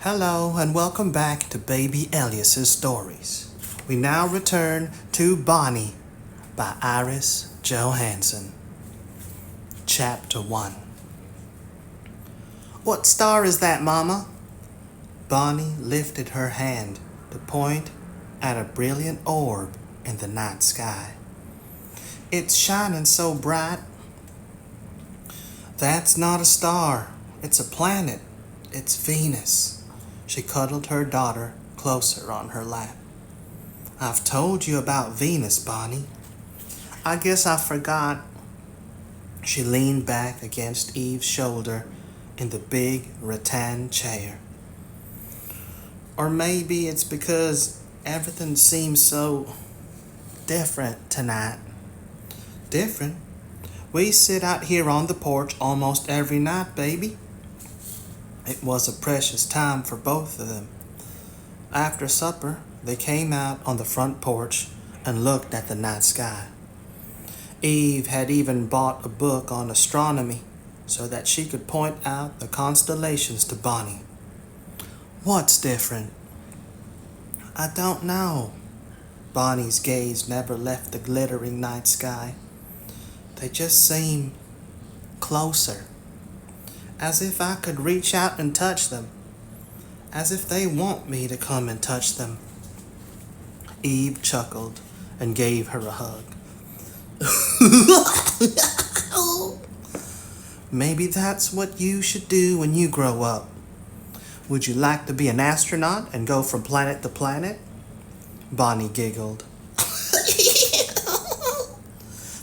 Hello and welcome back to Baby Elias's Stories. We now return to Bonnie by Iris Johansen. Chapter 1. What star is that, Mama? Bonnie lifted her hand to point at a brilliant orb in the night sky. It's shining so bright. That's not a star. It's a planet. It's Venus. She cuddled her daughter closer on her lap. I've told you about Venus, Bonnie. I guess I forgot. She leaned back against Eve's shoulder in the big rattan chair. Or maybe it's because everything seems so different tonight. Different? We sit out here on the porch almost every night, baby. It was a precious time for both of them. After supper, they came out on the front porch and looked at the night sky. Eve had even bought a book on astronomy so that she could point out the constellations to Bonnie. What's different? I don't know. Bonnie's gaze never left the glittering night sky. They just seem closer. As if I could reach out and touch them. As if they want me to come and touch them. Eve chuckled and gave her a hug. Maybe that's what you should do when you grow up. Would you like to be an astronaut and go from planet to planet? Bonnie giggled.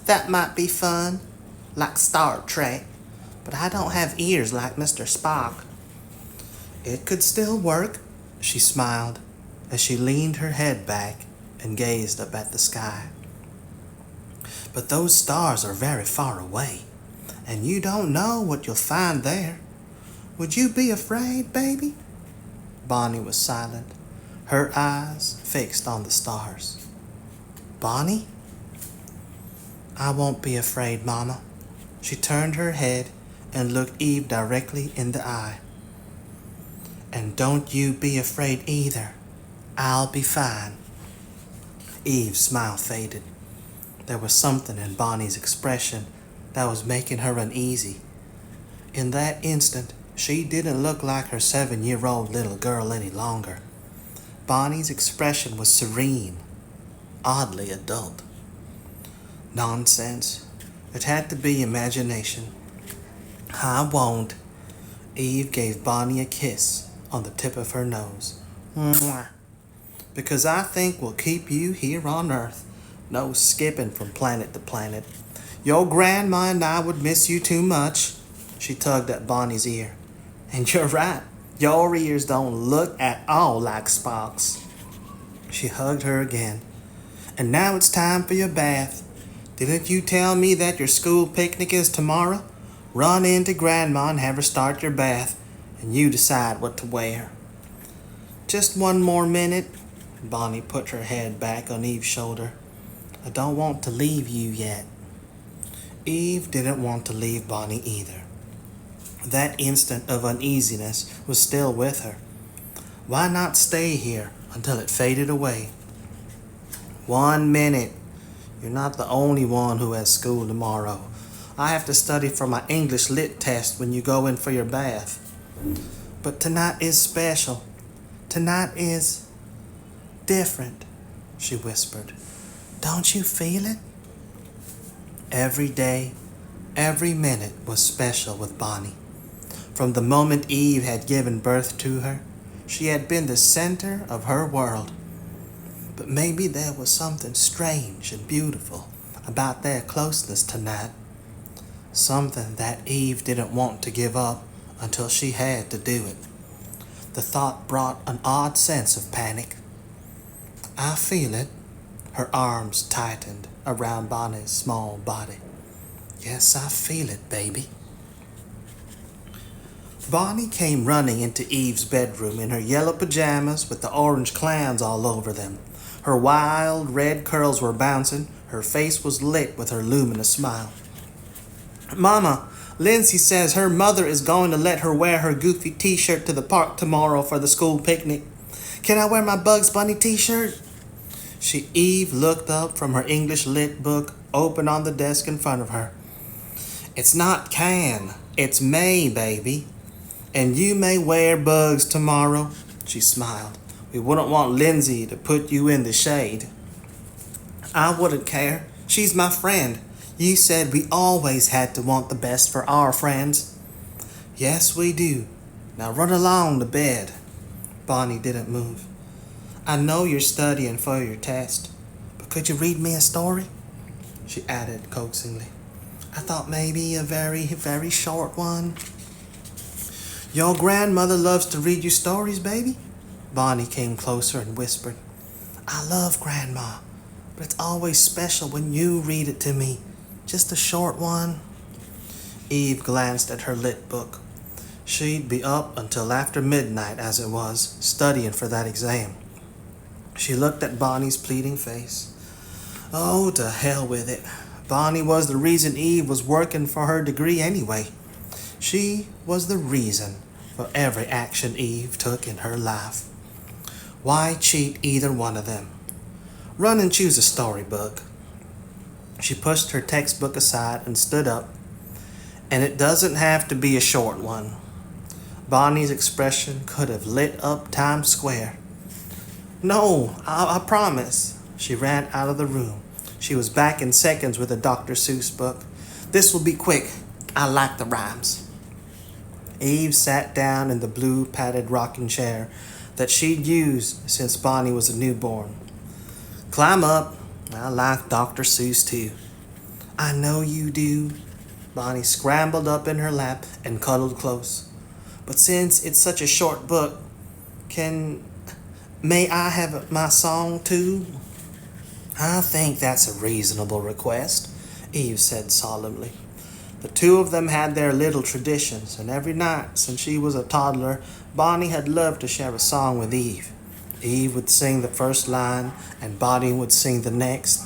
That might be fun, like Star Trek. But I don't have ears like Mr. Spock. It could still work, she smiled as she leaned her head back and gazed up at the sky. But those stars are very far away, and you don't know what you'll find there. Would you be afraid, baby? Bonnie was silent, her eyes fixed on the stars. Bonnie? I won't be afraid, Mama. She turned her head and looked Eve directly in the eye. And don't you be afraid either. I'll be fine. Eve's smile faded. There was something in Bonnie's expression that was making her uneasy. In that instant, she didn't look like her 7-year-old little girl any longer. Bonnie's expression was serene, oddly adult. Nonsense. It had to be imagination. I won't. Eve gave Bonnie a kiss on the tip of her nose. Mwah. Because I think we'll keep you here on Earth. No skipping from planet to planet. Your grandma and I would miss you too much. She tugged at Bonnie's ear. And you're right. Your ears don't look at all like Spock's. She hugged her again. And now it's time for your bath. Didn't you tell me that your school picnic is tomorrow? Run into Grandma and have her start your bath, and you decide what to wear. Just one more minute. Bonnie put her head back on Eve's shoulder. I don't want to leave you yet. Eve didn't want to leave Bonnie either. That instant of uneasiness was still with her. Why not stay here until it faded away? 1 minute. You're not the only one who has school tomorrow. I have to study for my English lit test when you go in for your bath. But tonight is special. Tonight is different, she whispered. Don't you feel it? Every day, every minute was special with Bonnie. From the moment Eve had given birth to her, she had been the center of her world. But maybe there was something strange and beautiful about their closeness tonight. Something that Eve didn't want to give up until she had to do it. The thought brought an odd sense of panic. I feel it. Her arms tightened around Bonnie's small body. Yes, I feel it, baby. Bonnie came running into Eve's bedroom in her yellow pajamas with the orange clowns all over them. Her wild red curls were bouncing. Her face was lit with her luminous smile. Mama, Lindsay says her mother is going to let her wear her goofy t-shirt to the park tomorrow for the school picnic. Can I wear my Bugs Bunny t-shirt? Eve looked up from her English lit book open on the desk in front of her. It's not can, it's may, baby. And you may wear Bugs tomorrow. She smiled. We wouldn't want Lindsay to put you in the shade. I wouldn't care. She's my friend. You said we always had to want the best for our friends. Yes, we do. Now run along to bed. Bonnie didn't move. I know you're studying for your test, but could you read me a story? She added coaxingly. I thought maybe a very, very short one. Your grandmother loves to read you stories, baby? Bonnie came closer and whispered. I love Grandma, but it's always special when you read it to me. Just a short one. Eve glanced at her lit book. She'd be up until after midnight, as it was, studying for that exam. She looked at Bonnie's pleading face. Oh, to hell with it. Bonnie was the reason Eve was working for her degree anyway. She was the reason for every action Eve took in her life. Why cheat either one of them? Run and choose a storybook. She pushed her textbook aside and stood up. And it doesn't have to be a short one. Bonnie's expression could have lit up Times Square. No, I promise. She ran out of the room. She was back in seconds with a Dr. Seuss book. This will be quick. I like the rhymes. Eve sat down in the blue padded rocking chair that she'd used since Bonnie was a newborn. Climb up. I like Dr. Seuss too. I know you do. Bonnie scrambled up in her lap and cuddled close. But since it's such a short book, may I have my song too? I think that's a reasonable request, Eve said solemnly. The two of them had their little traditions, and every night since she was a toddler, Bonnie had loved to share a song with Eve. Eve would sing the first line, and Bonnie would sing the next.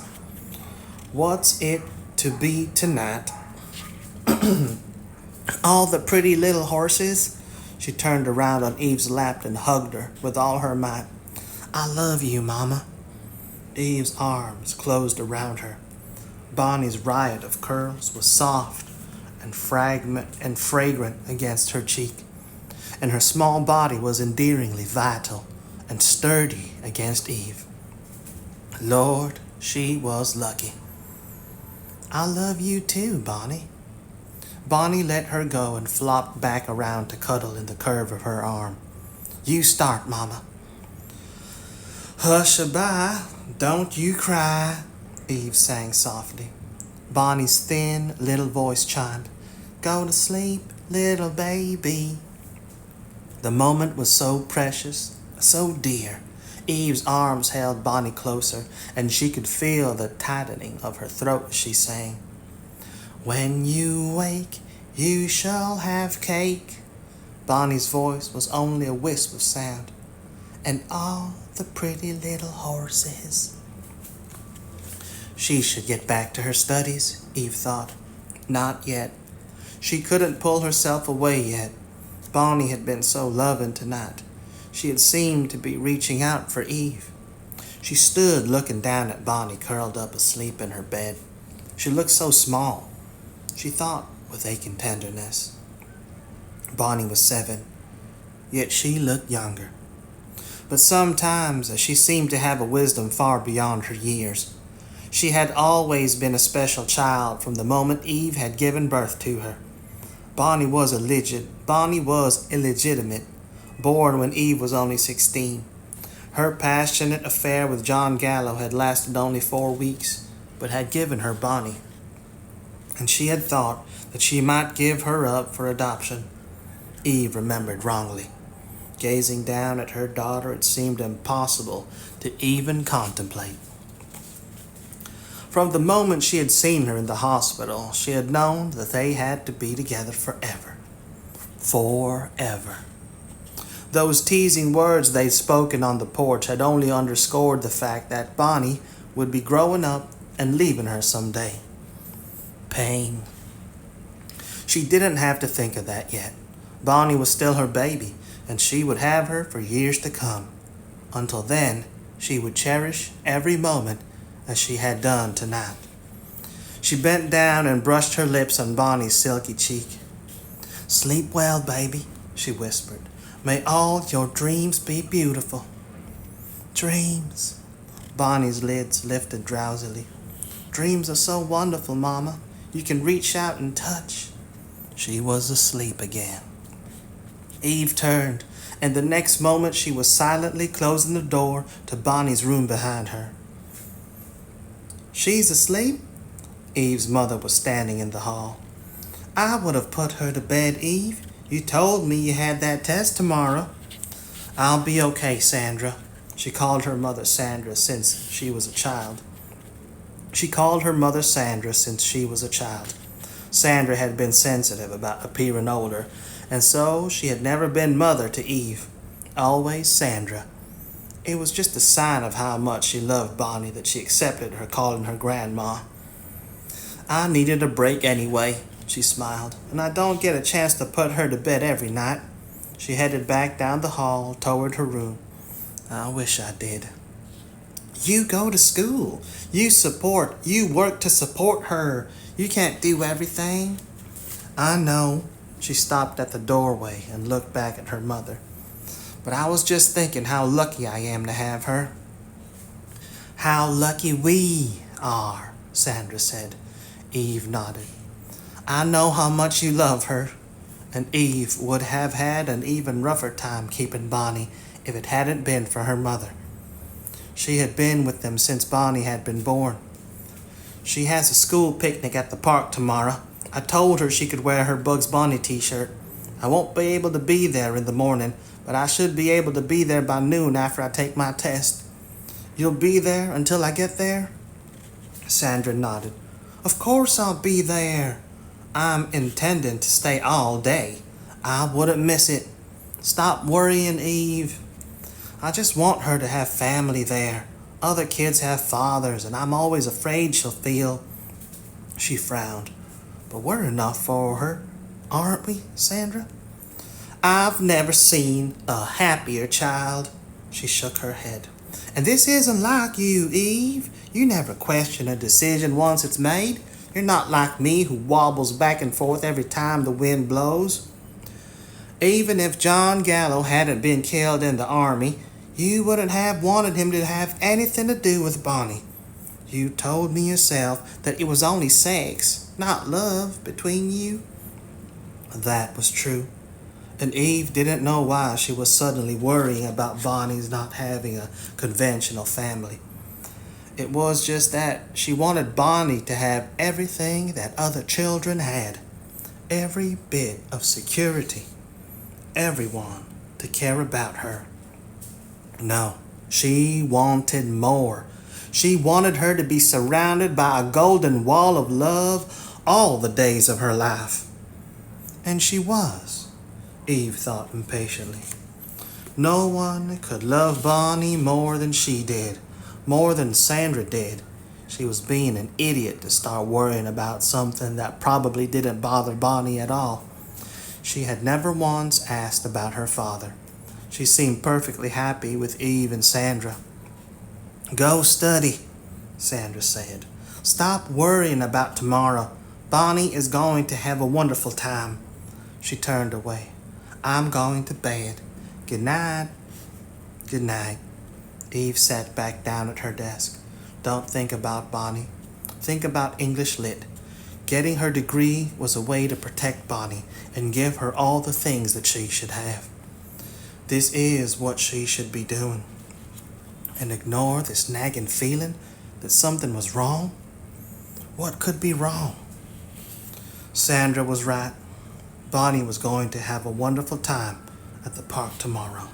What's it to be tonight? All the pretty little horses. She turned around on Eve's lap and hugged her with all her might. I love you, Mama. Eve's arms closed around her. Bonnie's riot of curls was soft and fragrant against her cheek, and her small body was endearingly vital and sturdy against Eve. Lord, she was lucky. I love you too, Bonnie. Bonnie let her go and flopped back around to cuddle in the curve of her arm. You start, Mama. Hush-a-bye, don't you cry, Eve sang softly. Bonnie's thin little voice chimed. Go to sleep, little baby. The moment was so precious, so dear. Eve's arms held Bonnie closer, and she could feel the tightening of her throat as she sang. When you wake, you shall have cake. Bonnie's voice was only a wisp of sound. And all the pretty little horses. She should get back to her studies, Eve thought. Not yet. She couldn't pull herself away yet. Bonnie had been so loving tonight. She had seemed to be reaching out for Eve. She stood looking down at Bonnie curled up asleep in her bed. She looked so small, she thought with aching tenderness. Bonnie was 7, yet she looked younger. But sometimes she seemed to have a wisdom far beyond her years. She had always been a special child from the moment Eve had given birth to her. Bonnie was illegitimate, born when Eve was only 16. Her passionate affair with John Gallo had lasted only 4 weeks, but had given her Bonnie. And she had thought that she might give her up for adoption. Eve remembered wrongly. Gazing down at her daughter, it seemed impossible to even contemplate. From the moment she had seen her in the hospital, she had known that they had to be together forever. Forever. Those teasing words they'd spoken on the porch had only underscored the fact that Bonnie would be growing up and leaving her someday. Pain. She didn't have to think of that yet. Bonnie was still her baby, and she would have her for years to come. Until then, she would cherish every moment as she had done tonight. She bent down and brushed her lips on Bonnie's silky cheek. "Sleep well, baby," she whispered. "May all your dreams be beautiful." "Dreams." Bonnie's lids lifted drowsily. "Dreams are so wonderful, Mama. You can reach out and touch." She was asleep again. Eve turned, and the next moment she was silently closing the door to Bonnie's room behind her. "She's asleep?" Eve's mother was standing in the hall. "I would have put her to bed, Eve. You told me you had that test tomorrow." "I'll be okay, Sandra." She called her mother Sandra since she was a child. Sandra had been sensitive about appearing older, and so she had never been mother to Eve. Always Sandra. It was just a sign of how much she loved Bonnie that she accepted her calling her grandma. "I needed a break anyway," she smiled, "and I don't get a chance to put her to bed every night." She headed back down the hall toward her room. "I wish I did." "You go to school. You work to support her. You can't do everything." "I know." She stopped at the doorway and looked back at her mother. "But I was just thinking how lucky I am to have her." "How lucky we are," Sandra said. Eve nodded. "I know how much you love her." And Eve would have had an even rougher time keeping Bonnie if it hadn't been for her mother. She had been with them since Bonnie had been born. "She has a school picnic at the park tomorrow. I told her she could wear her Bugs Bunny t-shirt. I won't be able to be there in the morning, but I should be able to be there by noon after I take my test." "You'll be there until I get there?" Sandra nodded. "Of course I'll be there. I'm intending to stay all day. I wouldn't miss it." "Stop worrying, Eve. I just want her to have family there. Other kids have fathers, and I'm always afraid she'll feel..." She frowned. "But we're enough for her, aren't we, Sandra?" "I've never seen a happier child." She shook her head. "And this isn't like you, Eve. You never question a decision once it's made. You're not like me who wobbles back and forth every time the wind blows. Even if John Gallo hadn't been killed in the army, you wouldn't have wanted him to have anything to do with Bonnie. You told me yourself that it was only sex, not love, between you." That was true. And Eve didn't know why she was suddenly worrying about Bonnie's not having a conventional family. It was just that she wanted Bonnie to have everything that other children had. Every bit of security. Everyone to care about her. No, she wanted more. She wanted her to be surrounded by a golden wall of love all the days of her life. And she was, Eve thought impatiently. No one could love Bonnie more than she did, more than Sandra did. She was being an idiot to start worrying about something that probably didn't bother Bonnie at all. She had never once asked about her father. She seemed perfectly happy with Eve and Sandra. "Go study," Sandra said. "Stop worrying about tomorrow. Bonnie is going to have a wonderful time." She turned away. "I'm going to bed. Good night." "Good night." Eve sat back down at her desk. "Don't think about Bonnie. Think about English Lit. Getting her degree was a way to protect Bonnie and give her all the things that she should have. This is what she should be doing. And ignore this nagging feeling that something was wrong. What could be wrong?" Sandra was right. Bonnie was going to have a wonderful time at the park tomorrow.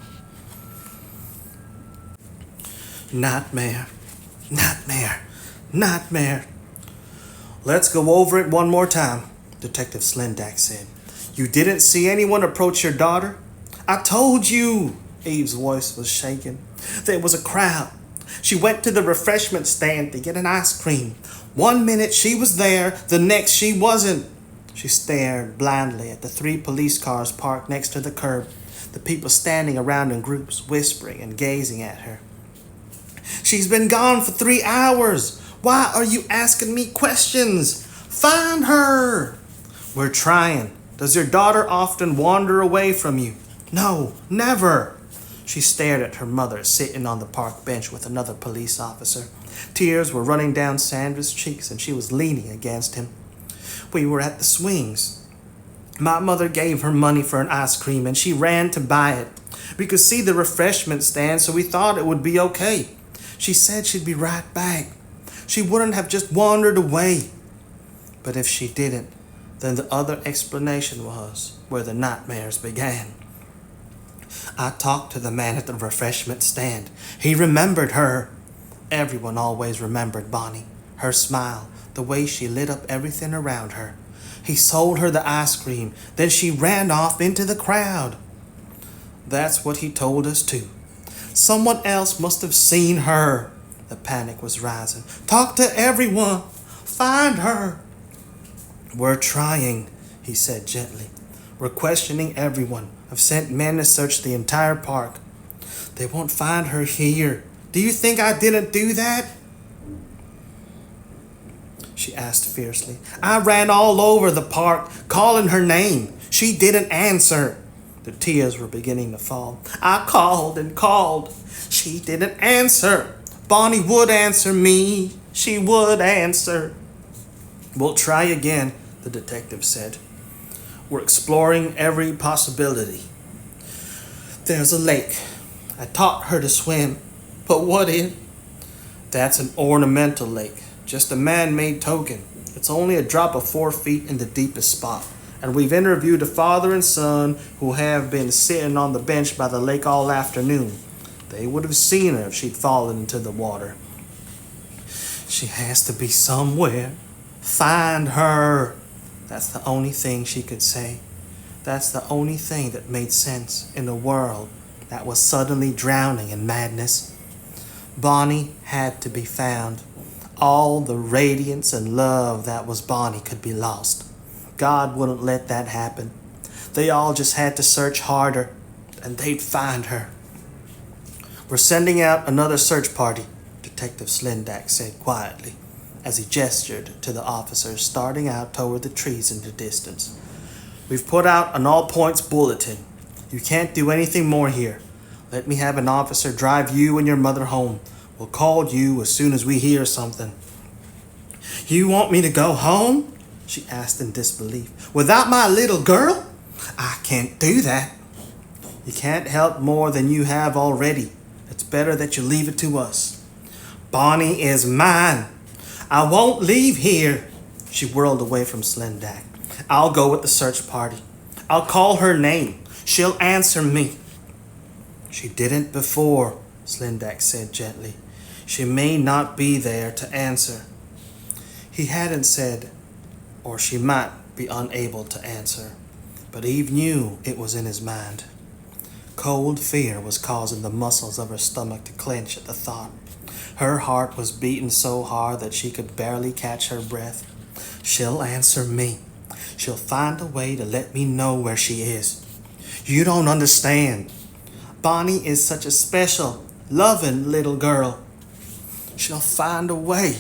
Nightmare, nightmare, nightmare. "Let's go over it one more time," Detective Slendak said. "You didn't see anyone approach your daughter?" "I told you," Eve's voice was shaking. "There was a crowd. She went to the refreshment stand to get an ice cream. 1 minute she was there, the next she wasn't." She stared blindly at the 3 police cars parked next to the curb, the people standing around in groups, whispering and gazing at her. She's been gone for 3 hours. Why are you asking me questions? Find her. We're trying. Does your daughter often wander away from you? No, never. She stared at her mother sitting on the park bench with another police officer. Tears were running down Sandra's cheeks and she was leaning against him. We were at the swings. My mother gave her money for an ice cream and she ran to buy it. We could see the refreshment stand, so we thought it would be okay. She said she'd be right back. She wouldn't have just wandered away. But if she didn't, then the other explanation was where the nightmares began. I talked to the man at the refreshment stand. He remembered her. Everyone always remembered Bonnie, her smile, the way she lit up everything around her. He sold her the ice cream, then she ran off into the crowd. That's what he told us too. Someone else must have seen her. The panic was rising. Talk to everyone. Find her. We're trying, he said gently. We're questioning everyone. I've sent men to search the entire park. They won't find her here. Do you think I didn't do that? She asked fiercely. I ran all over the park, calling her name. She didn't answer. The tears were beginning to fall. I called and called. She didn't answer. Bonnie would answer me. She would answer. We'll try again, the detective said. We're exploring every possibility. There's a lake. I taught her to swim. But what if? That's an ornamental lake, just a man-made token. It's only a drop of 4 feet in the deepest spot. And we've interviewed a father and son who have been sitting on the bench by the lake all afternoon. They would have seen her if she'd fallen into the water. She has to be somewhere. Find her. That's the only thing she could say. That's the only thing that made sense in a world that was suddenly drowning in madness. Bonnie had to be found. All the radiance and love that was Bonnie could be lost. God wouldn't let that happen. They all just had to search harder, and they'd find her. We're sending out another search party, Detective Slindak said quietly, as he gestured to the officers starting out toward the trees in the distance. We've put out an all-points bulletin. You can't do anything more here. Let me have an officer drive you and your mother home. We'll call you as soon as we hear something. You want me to go home? She asked in disbelief. Without my little girl? I can't do that. You can't help more than you have already. It's better that you leave it to us. Bonnie is mine. I won't leave here. She whirled away from Slindak. I'll go with the search party. I'll call her name. She'll answer me. She didn't before, Slindak said gently. She may not be there to answer. He hadn't said, or she might be unable to answer, but Eve knew it was in his mind. Cold fear was causing the muscles of her stomach to clench at the thought. Her heart was beating so hard that she could barely catch her breath. She'll answer me. She'll find a way to let me know where she is. You don't understand. Bonnie is such a special, loving little girl. She'll find a way.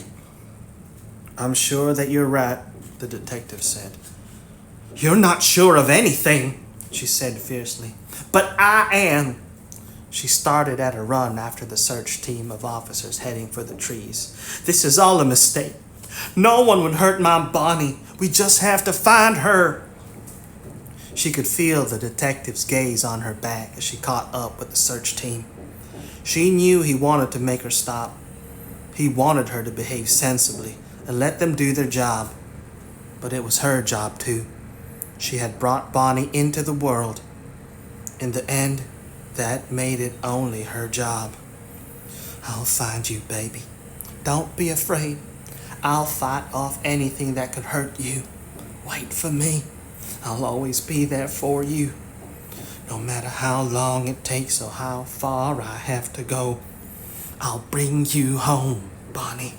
I'm sure that you're right, the detective said. You're not sure of anything, she said fiercely. But I am. She started at a run after the search team of officers heading for the trees. This is all a mistake. No one would hurt my Bonnie. We just have to find her. She could feel the detective's gaze on her back as she caught up with the search team. She knew he wanted to make her stop. He wanted her to behave sensibly and let them do their job. But it was her job too. She had brought Bonnie into the world. In the end, that made it only her job. I'll find you, baby. Don't be afraid. I'll fight off anything that could hurt you. Wait for me. I'll always be there for you. No matter how long it takes or how far I have to go, I'll bring you home, Bonnie.